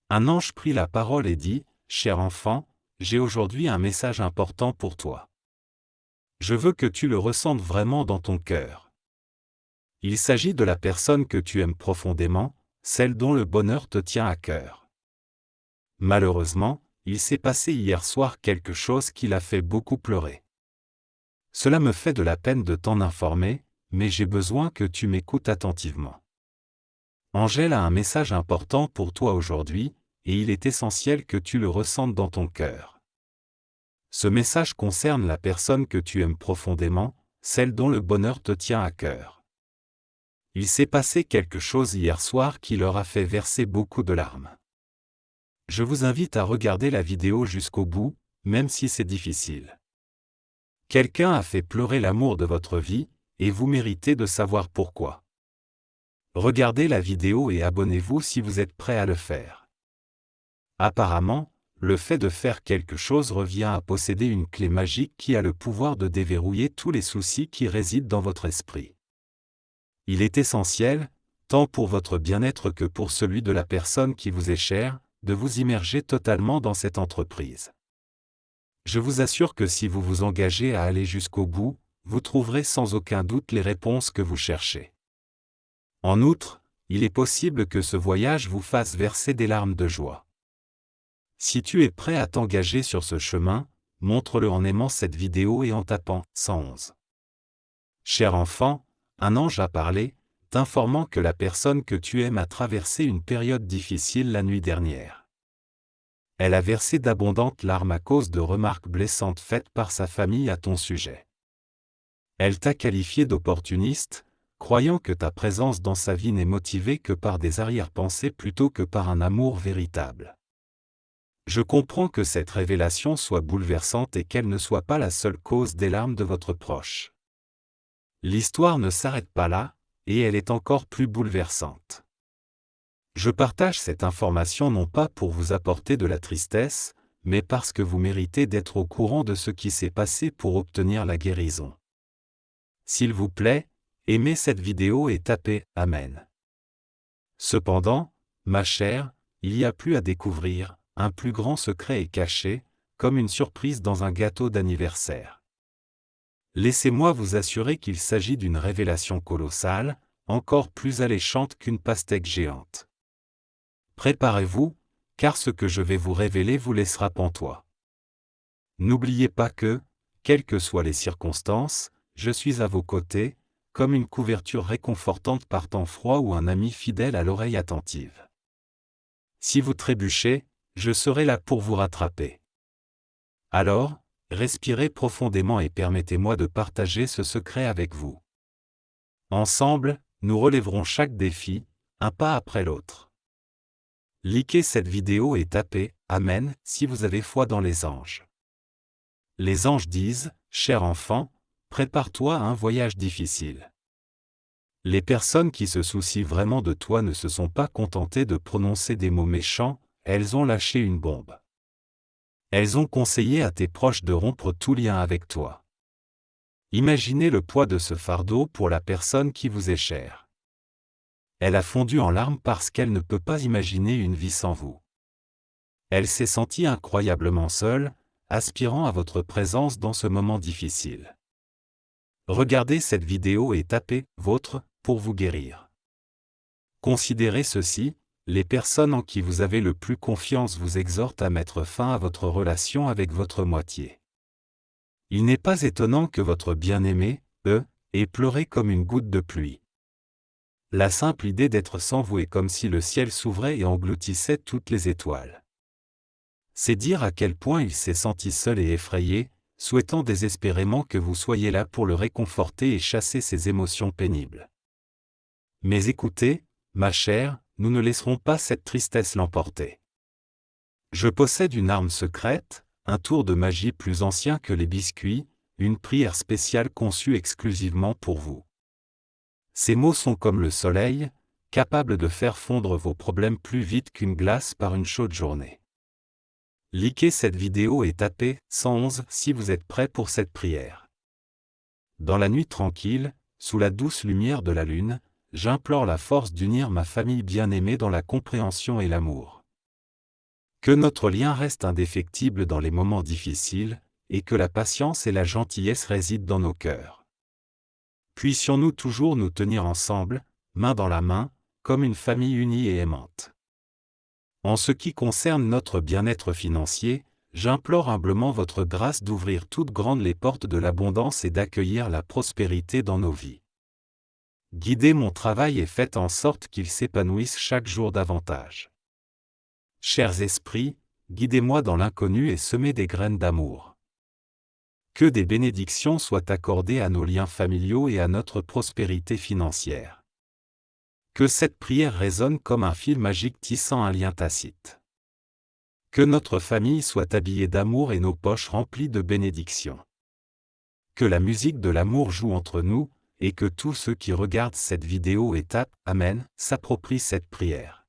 Un ange prit la parole et dit, « Cher enfant, j'ai aujourd'hui un message important pour toi. Je veux que tu le ressentes vraiment dans ton cœur. Il s'agit de la personne que tu aimes profondément, celle dont le bonheur te tient à cœur. Malheureusement, il s'est passé hier soir quelque chose qui l'a fait beaucoup pleurer. Cela me fait de la peine de t'en informer, mais j'ai besoin que tu m'écoutes attentivement. Angèle a un message important pour toi aujourd'hui, et il est essentiel que tu le ressentes dans ton cœur. Ce message concerne la personne que tu aimes profondément, celle dont le bonheur te tient à cœur. Il s'est passé quelque chose hier soir qui leur a fait verser beaucoup de larmes. Je vous invite à regarder la vidéo jusqu'au bout, même si c'est difficile. Quelqu'un a fait pleurer l'amour de votre vie, et vous méritez de savoir pourquoi. Regardez la vidéo et abonnez-vous si vous êtes prêt à le faire. Apparemment, le fait de faire quelque chose revient à posséder une clé magique qui a le pouvoir de déverrouiller tous les soucis qui résident dans votre esprit. Il est essentiel, tant pour votre bien-être que pour celui de la personne qui vous est chère, de vous immerger totalement dans cette entreprise. Je vous assure que si vous vous engagez à aller jusqu'au bout, vous trouverez sans aucun doute les réponses que vous cherchez. En outre, il est possible que ce voyage vous fasse verser des larmes de joie. Si tu es prêt à t'engager sur ce chemin, montre-le en aimant cette vidéo et en tapant 111. Cher enfant, un ange a parlé, t'informant que la personne que tu aimes a traversé une période difficile la nuit dernière. Elle a versé d'abondantes larmes à cause de remarques blessantes faites par sa famille à ton sujet. Elle t'a qualifié d'opportuniste, croyant que ta présence dans sa vie n'est motivée que par des arrière-pensées plutôt que par un amour véritable. Je comprends que cette révélation soit bouleversante et qu'elle ne soit pas la seule cause des larmes de votre proche. L'histoire ne s'arrête pas là, et elle est encore plus bouleversante. Je partage cette information non pas pour vous apporter de la tristesse, mais parce que vous méritez d'être au courant de ce qui s'est passé pour obtenir la guérison. S'il vous plaît, aimez cette vidéo et tapez « Amen ». Cependant, ma chère, il y a plus à découvrir, un plus grand secret est caché, comme une surprise dans un gâteau d'anniversaire. Laissez-moi vous assurer qu'il s'agit d'une révélation colossale, encore plus alléchante qu'une pastèque géante. Préparez-vous, car ce que je vais vous révéler vous laissera pantois. N'oubliez pas que, quelles que soient les circonstances, je suis à vos côtés, comme une couverture réconfortante par temps froid ou un ami fidèle à l'oreille attentive. Si vous trébuchez, je serai là pour vous rattraper. Alors, respirez profondément et permettez-moi de partager ce secret avec vous. Ensemble, nous relèverons chaque défi, un pas après l'autre. Likez cette vidéo et tapez « Amen » si vous avez foi dans les anges. Les anges disent, « Cher enfant, prépare-toi à un voyage difficile. » Les personnes qui se soucient vraiment de toi ne se sont pas contentées de prononcer des mots méchants, elles ont lâché une bombe. Elles ont conseillé à tes proches de rompre tout lien avec toi. Imaginez le poids de ce fardeau pour la personne qui vous est chère. Elle a fondu en larmes parce qu'elle ne peut pas imaginer une vie sans vous. Elle s'est sentie incroyablement seule, aspirant à votre présence dans ce moment difficile. Regardez cette vidéo et tapez « Vôtre » pour vous guérir. Considérez ceci, les personnes en qui vous avez le plus confiance vous exhortent à mettre fin à votre relation avec votre moitié. Il n'est pas étonnant que votre bien-aimé, ait pleuré comme une goutte de pluie. La simple idée d'être sans vous est comme si le ciel s'ouvrait et engloutissait toutes les étoiles. C'est dire à quel point il s'est senti seul et effrayé, souhaitant désespérément que vous soyez là pour le réconforter et chasser ses émotions pénibles. Mais écoutez, ma chère, nous ne laisserons pas cette tristesse l'emporter. Je possède une arme secrète, un tour de magie plus ancien que les biscuits, une prière spéciale conçue exclusivement pour vous. Ces mots sont comme le soleil, capables de faire fondre vos problèmes plus vite qu'une glace par une chaude journée. Likez cette vidéo et tapez 111 si vous êtes prêt pour cette prière. Dans la nuit tranquille, sous la douce lumière de la lune, j'implore la force d'unir ma famille bien-aimée dans la compréhension et l'amour. Que notre lien reste indéfectible dans les moments difficiles, et que la patience et la gentillesse résident dans nos cœurs. Puissions-nous toujours nous tenir ensemble, main dans la main, comme une famille unie et aimante. En ce qui concerne notre bien-être financier, j'implore humblement votre grâce d'ouvrir toutes grandes les portes de l'abondance et d'accueillir la prospérité dans nos vies. Guidez mon travail et faites en sorte qu'il s'épanouisse chaque jour davantage. Chers esprits, guidez-moi dans l'inconnu et semez des graines d'amour. Que des bénédictions soient accordées à nos liens familiaux et à notre prospérité financière. Que cette prière résonne comme un fil magique tissant un lien tacite. Que notre famille soit habillée d'amour et nos poches remplies de bénédictions. Que la musique de l'amour joue entre nous, et que tous ceux qui regardent cette vidéo et tapent « Amen » s'approprient cette prière.